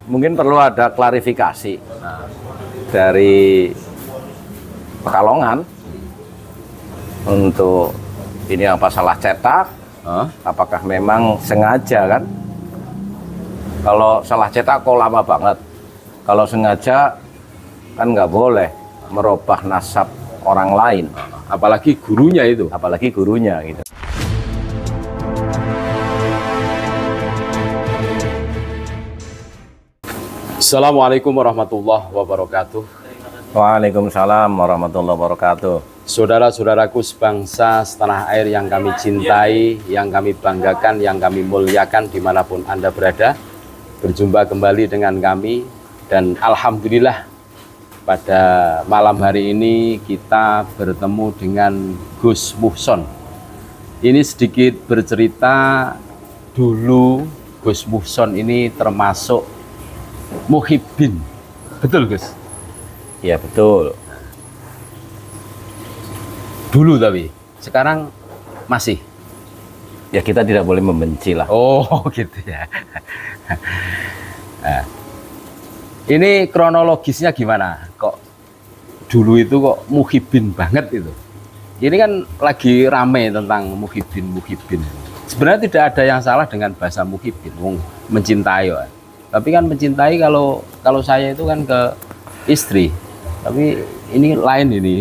mungkin perlu ada klarifikasi dari Pekalongan untuk ini apa salah cetak, apakah memang sengaja kan? Kalau salah cetak kok lama banget. Kalau sengaja kan nggak boleh merubah nasab orang lain, apalagi gurunya itu. apalagi gurunya gitu. Assalamualaikum warahmatullahi wabarakatuh. Waalaikumsalam warahmatullahi wabarakatuh. Saudara-saudaraku sebangsa setanah air yang kami cintai, yang kami banggakan, yang kami muliakan dimanapun Anda berada. Berjumpa kembali dengan kami dan Alhamdulillah pada malam hari ini kita bertemu dengan Gus Muhson. Ini sedikit bercerita, dulu Gus Muhson ini termasuk muhibbin. Betul Gus? Ya betul. Dulu tapi sekarang masih. Ya kita tidak boleh membenci lah. Oh gitu ya. Nah, ini kronologisnya gimana? Kok dulu itu kok muhibbin banget itu? Ini kan lagi rame tentang muhibbin. Sebenarnya tidak ada yang salah dengan bahasa muhibbin, mencintai ya. Tapi kan mencintai kalau saya itu kan ke istri. Tapi ini lain ini.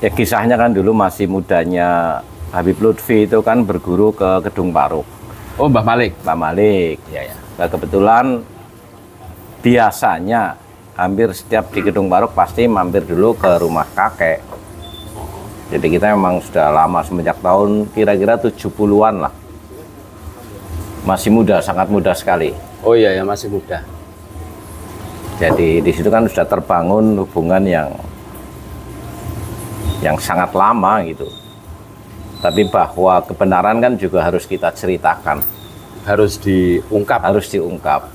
Ya kisahnya kan dulu masih mudanya Habib Lutfi itu kan berguru ke Kedung Paruk. Oh Mbah Malik. Mbah Malik. Ya ya. Nah, kebetulan biasanya hampir setiap di Kedung Paruk pasti mampir dulu ke rumah kakek. Jadi kita memang sudah lama semenjak tahun kira-kira 70-an lah. Masih muda, sangat muda sekali. Oh iya ya, masih muda. Jadi di situ kan sudah terbangun hubungan yang sangat lama gitu. Tapi bahwa kebenaran kan juga harus kita ceritakan. Harus diungkap. Harus diungkap.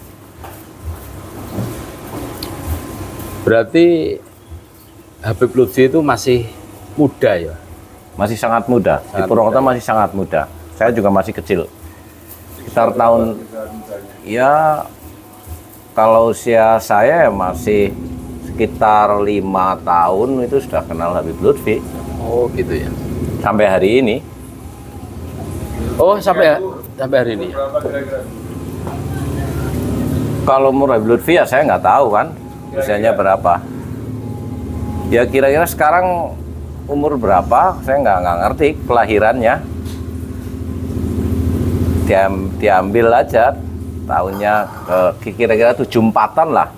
Berarti Habib Lutfi itu masih muda ya? Masih sangat muda. Di Purwokerto masih sangat muda. Saya juga masih kecil. Sekitar tahun, ya kalau usia saya masih sekitar 5 tahun itu sudah kenal Habib Lutfi. Oh gitu ya. Sampai hari ini. Oh sampai hari ini. Kalau umur Habib Lutfi ya saya nggak tahu kan usianya berapa. Ya kira-kira sekarang umur berapa? Saya nggak ngerti kelahirannya. Diambil aja tahunnya kira-kira 74-an lah.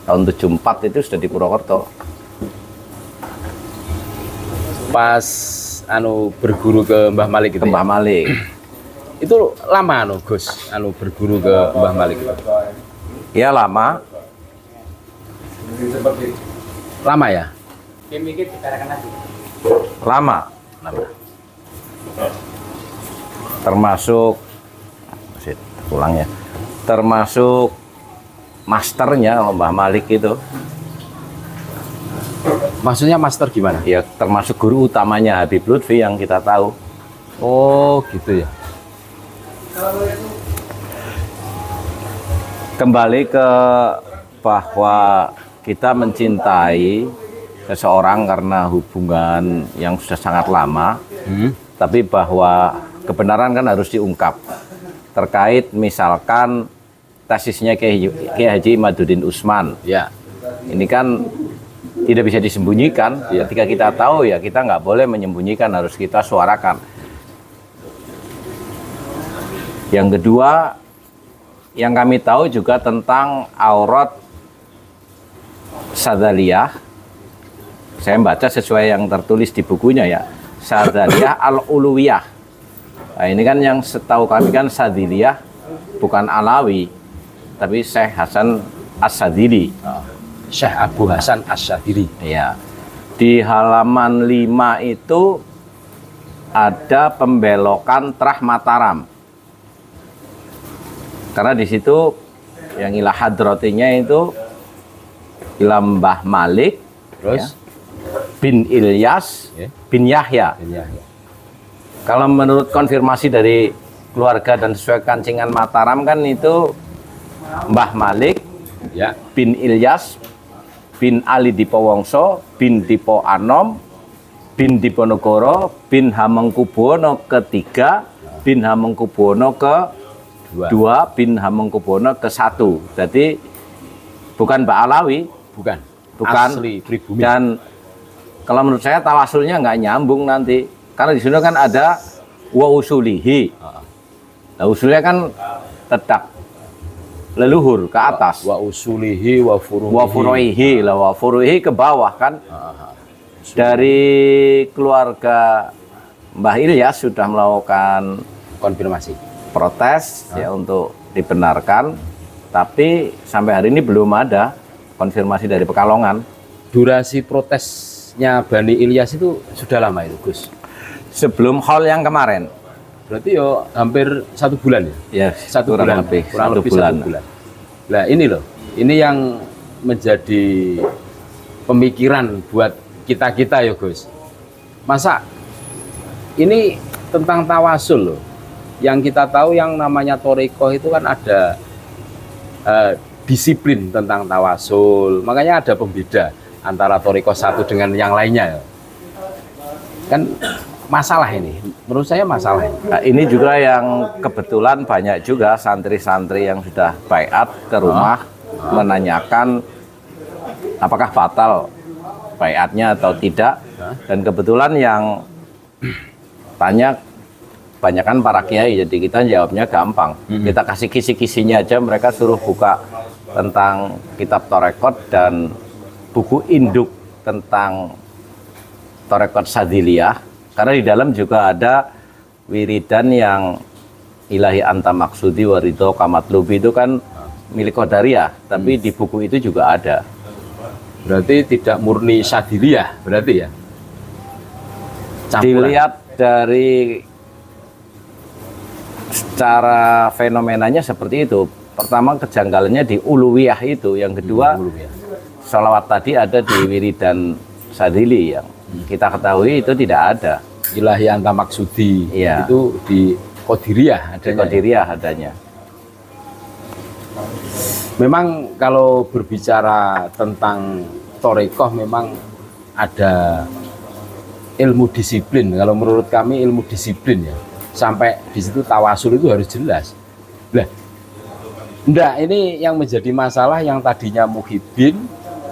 Tahun 74 itu sudah di Purwokerto. Pas berguru ke Mbah Malik itu. Ke Mbah Malik. Itu lama Gus berguru ke Mbah Malik itu. Ya lama. Lama ya? Lama. Termasuk pulang ya. Termasuk masternya Mbah Malik itu. Maksudnya master gimana? Ya termasuk guru utamanya Habib Lutfi yang kita tahu. Oh gitu ya. Kembali ke bahwa kita mencintai seseorang karena hubungan yang sudah sangat lama, tapi bahwa kebenaran kan harus diungkap. Terkait misalkan tesisnya Kiai Haji Imaduddin Usman. Ya. Ini kan tidak bisa disembunyikan. Ya. Ketika kita tahu ya kita nggak boleh menyembunyikan, harus kita suarakan. Yang kedua, yang kami tahu juga tentang aurat Sadzaliyah. Saya baca sesuai yang tertulis di bukunya ya. Sadzaliyah Al-Uluwiyah. Nah, ini kan yang setahu kami kan Sadzaliyah bukan Alawi, tapi Syekh Hasan As-Sadzili. Syekh Abu Hasan As-Sadzili. Ya. Di halaman 5 itu ada pembelokan Trah Mataram. Karena di situ yang ilah hadrotinya itu ilah Mbah Malik, terus bin Ilyas, bin Yahya. Kalau menurut konfirmasi dari keluarga dan sesuai kancingan Mataram kan itu Mbah Malik Ya. bin Ilyas bin Ali Dipowongso bin Dipo Anom bin Diponegoro bin Hamengkubuwono ketiga bin Hamengkubuwono kedua bin Hamengkubuwono ke-1. Jadi bukan Mbak Alawi, Bukan. bukan. Asli pribumi. Dan kalau menurut saya tawasulnya nggak nyambung nanti, karena di sini kan ada wa usulihi. Nah, usulnya kan tedak leluhur ke atas. Wa usulihi wa furuhi. Wa furuihi lah, wa furuihi ke bawah kan. Dari keluarga Mbah Ilyas sudah melakukan Konfirmasi. protes ya untuk dibenarkan, tapi sampai hari ini belum ada konfirmasi dari Pekalongan. Durasi protesnya Bani Ilyas itu sudah lama itu, Gus. Sebelum haul yang kemarin, Berarti yo hampir 1 bulan ya? ya Satu kurang bulan, lebih kurang satu lebih bulan. 1 bulan. Nah ini loh, ini yang menjadi pemikiran buat kita-kita ya Gus. Masa ini tentang tawasul loh. Yang kita tahu yang namanya Thariqah itu kan ada disiplin tentang tawasul. Makanya ada pembeda antara Thariqah satu dengan yang lainnya ya. Kan masalah ini, menurut saya masalah ini. Nah, ini juga yang kebetulan banyak juga santri-santri yang sudah baiat ke rumah menanyakan apakah batal baiatnya atau tidak. Dan kebetulan yang tanya banyakan para kiai, jadi kita jawabnya gampang. Kita kasih kisi-kisinya aja, mereka suruh buka tentang kitab Thariqah dan buku induk tentang Thariqah Sadiliyah. Karena di dalam juga ada wiridan yang ilahi anta maksudi waridho kamatlubi itu kan milik Qadariyah, tapi di buku itu juga ada. Berarti tidak murni Sadiliyah, berarti ya? Campuran. Dilihat dari secara fenomenanya seperti itu. Pertama kejanggalannya di uluwiyah itu, yang kedua sholawat tadi ada di wiridan Sadili yang kita ketahui itu tidak ada. Ilahi anta maksudi, Iya. itu di Qadiriyah Di adanya. Qadiriyah adanya. Memang kalau berbicara tentang Thariqah memang ada ilmu disiplin. Kalau menurut kami ilmu disiplin ya. Sampai di situ tawasul itu harus jelas. Nah, enggak, ini yang menjadi masalah yang tadinya muhibin,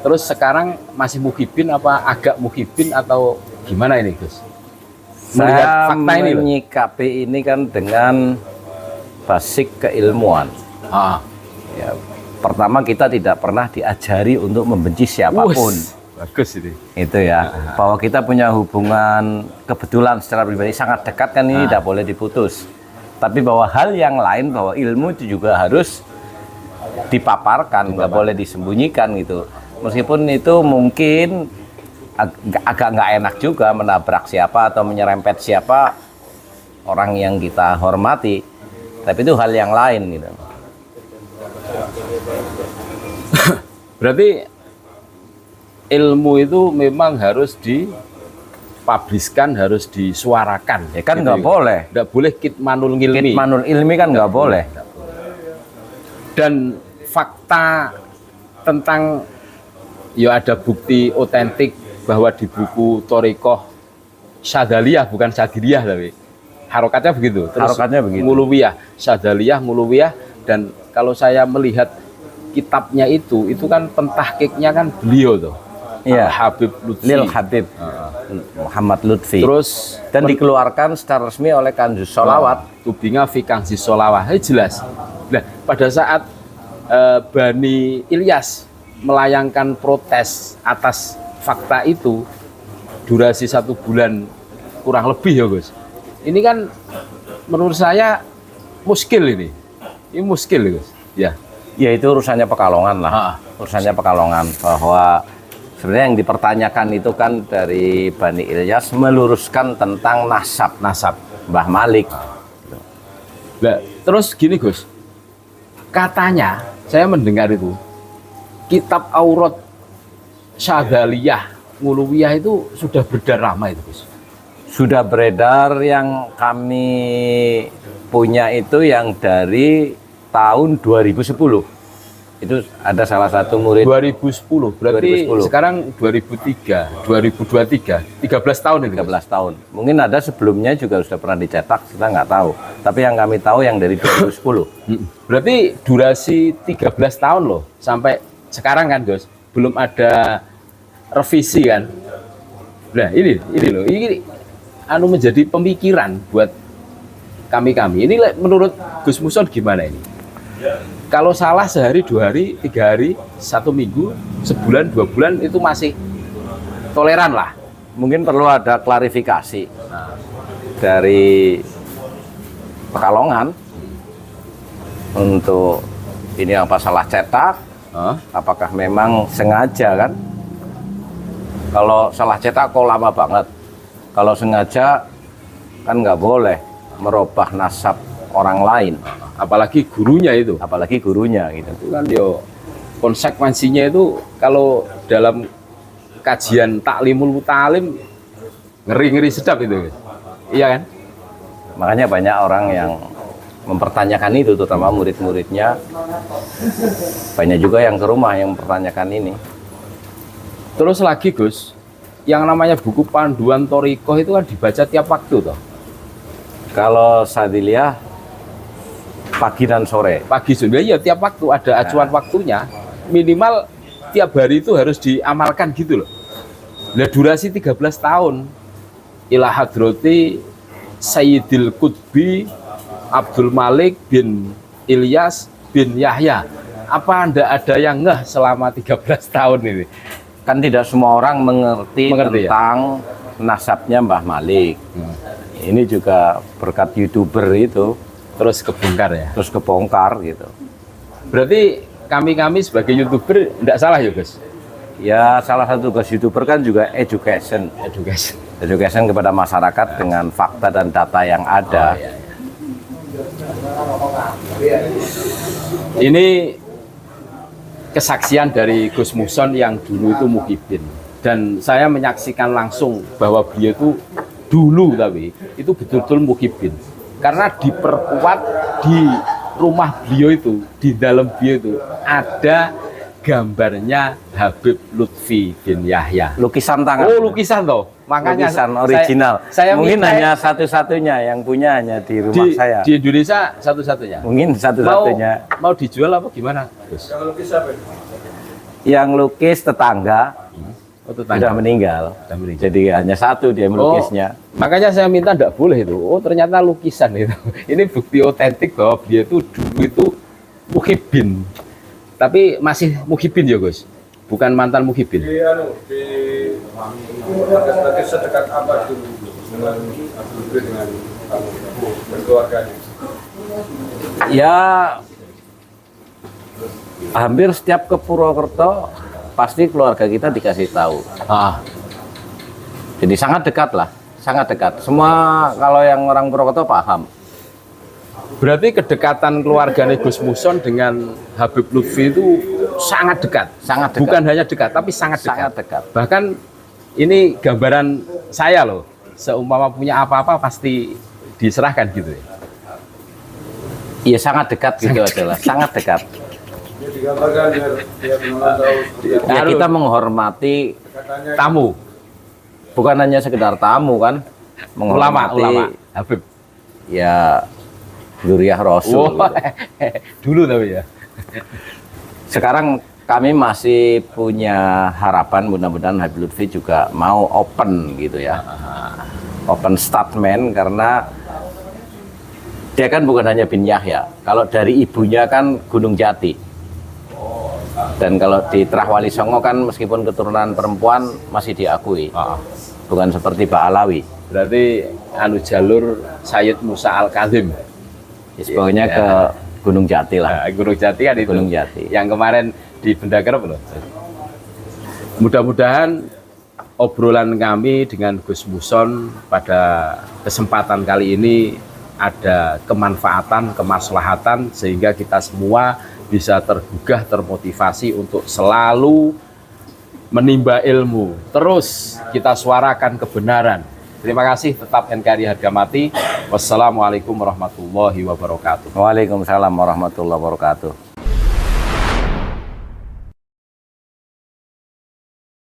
terus sekarang masih muhibin apa agak muhibin atau gimana ini, Gus? Melihat Saya fakta ini loh. menyikapi ini kan dengan basic keilmuan. Ah, Ya, pertama kita tidak pernah diajari untuk membenci siapapun. bagus ini. Itu ya, bahwa kita punya hubungan kebetulan secara pribadi sangat dekat kan ini tidak boleh diputus. Tapi bahwa hal yang lain, bahwa ilmu itu juga harus dipaparkan, nggak boleh disembunyikan gitu. Meskipun itu mungkin agak nggak enak juga menabrak siapa atau menyerempet siapa orang yang kita hormati, tapi itu hal yang lain gitu. Berarti ilmu itu memang harus dipubliskan, harus disuarakan. Ya kan Gitu nggak boleh. Nggak boleh kitmanul ngilmi. Kitmanul ilmi kan nggak boleh. Dan fakta tentang ya ada bukti otentik bahwa di buku Thariqah Sadaliyah bukan Sadiriyah tapi harokatnya begitu. Terus Harokatnya begitu. Nguluwiyah, Sadaliyah, Nguluwiyah, dan kalau saya melihat kitabnya itu kan pentahkiknya kan beliau tuh. Iya. Habib Lutfi. Lil Habib Muhammad Lutfi. Terus Dan dikeluarkan secara resmi oleh Kanzus Sholawat. Tubinga fi Kanzi Sholawat. Jelas. Nah, pada saat Bani Ilyas melayangkan protes atas fakta itu, durasi 1 bulan kurang lebih ya Gus. Ini kan menurut saya muskil ini. Ini muskil Gus. Ya. Ya itu urusannya Pekalongan lah. Urusannya Pekalongan, bahwa sebenarnya yang dipertanyakan itu kan dari Bani Ilyas meluruskan tentang nasab Mbah Malik. Nah, terus gini Gus. Katanya saya mendengar itu kitab Aurat Sadaliyah Nguluwiyah itu sudah beredar lama itu Gus. Sudah beredar, yang kami punya itu yang dari tahun 2010. Itu ada salah satu murid 2010, berarti 2010. sekarang 2003, 2023, 13 tahun ini. 13 tahun. Mungkin ada sebelumnya juga sudah pernah dicetak, kita nggak tahu. Tapi yang kami tahu yang dari 2010. Berarti durasi 13 tahun loh, sampai sekarang kan Gus, belum ada revisi kan. Nah ini loh, ini anu menjadi pemikiran buat kami. Ini menurut Gus Muson gimana ini? Kalau salah sehari, 2 hari, 3 hari, 1 minggu, sebulan, 2 bulan itu masih toleran lah. Mungkin perlu ada klarifikasi dari Pekalongan untuk ini apa salah cetak, apakah memang sengaja kan? Kalau salah cetak kok lama banget. Kalau sengaja kan nggak boleh merubah nasab orang lain. Apalagi gurunya itu. Apalagi gurunya gitu. Itu kan yo konsekuensinya itu kalau dalam kajian taklimul mutalim ngeri-ngeri sedap itu. Iya kan? Makanya banyak orang yang mempertanyakan itu, terutama murid-muridnya. Banyak juga yang ke rumah yang mempertanyakan ini. Terus lagi Gus, yang namanya buku panduan Thorikoh itu kan dibaca tiap waktu toh. Kalau Sadiliyah pagi dan sore. Pagi sore ya tiap waktu ada acuan waktunya. Minimal tiap hari itu harus diamalkan gitu loh. Nah, durasi 13 tahun. Ila hadrati Sayyidil Qutbi Abdul Malik bin Ilyas bin Yahya. Apa Anda ada yang ngeh selama 13 tahun ini? Kan tidak semua orang mengerti tentang nasabnya Mbah Malik. Ini juga berkat YouTuber itu Terus kebongkar ya. terus kebongkar gitu. Berarti kami sebagai YouTuber tidak salah ya Gus? Ya salah satu tugas YouTuber kan juga education kepada masyarakat dengan fakta dan data yang ada. Ini kesaksian dari Gus Muson yang dulu itu muhibin, dan saya menyaksikan langsung bahwa beliau itu dulu tapi itu betul-betul muhibin, karena diperkuat di rumah beliau itu, di dalam beliau itu ada gambarnya Habib Lutfi bin Yahya. Lukisan tangan. Oh lukisan toh, makanya Lukisan original. Saya mungkin minta- hanya satu-satunya yang punya hanya di rumah saya. di Indonesia satu-satunya. Mungkin satu-satunya. Mau dijual apa gimana Gus? Yang lukis tetangga Oh, sudah meninggal. Sudah meninggal. Jadi hanya satu dia melukisnya. Makanya saya minta tidak boleh itu. Oh ternyata lukisan itu. Ini bukti otentik bahwa dia itu dulu itu muhibin. Tapi masih muhibin ya Gus? Bukan mantan muhibin. Sedekat apa dulu dengan Abdul dengan kamu berkeluarganya? Ya hampir setiap ke Purwokerto pasti keluarga kita dikasih tahu. Jadi sangat dekat lah, sangat dekat. Semua kalau yang orang Purwokerto paham. Berarti kedekatan keluarganya Gus Muson dengan Habib Lutfi itu sangat dekat. Sangat dekat. Bukan hanya dekat, tapi sangat dekat. Sangat dekat. Bahkan ini gambaran saya loh. Seumpama punya apa-apa pasti diserahkan gitu ya. Iya sangat dekat gitu adalah, sangat dekat. Dia digambarkan biar penonton tahu seperti Ya Aduh. kita menghormati Tamu, bukan hanya sekedar tamu kan, menghormati ulama, Habib. ya Zuriyah Rasul. Oh, dulu tapi ya. Sekarang kami masih punya harapan mudah-mudahan Habib Lutfi juga mau open gitu ya. Open statement karena dia kan bukan hanya bin Yahya. Kalau dari ibunya kan Gunung Jati. Dan kalau di Terah Wali Songo kan meskipun keturunan perempuan masih diakui. Bukan seperti Pak Alawi. Berarti anu jalur Sayyid Musa Al-Kazim. Pokoknya ke Gunung Jati lah. Nah, Gunung Jati kan itu. Gunung Jati. Yang kemarin di Bendakerep loh. Mudah-mudahan obrolan kami dengan Gus Muson pada kesempatan kali ini ada kemanfaatan, kemaslahatan sehingga kita semua bisa tergugah, termotivasi untuk selalu menimba ilmu. Terus kita suarakan kebenaran. Terima kasih, tetap NKRI harga mati. Wassalamualaikum warahmatullahi wabarakatuh. Waalaikumsalam warahmatullahi wabarakatuh.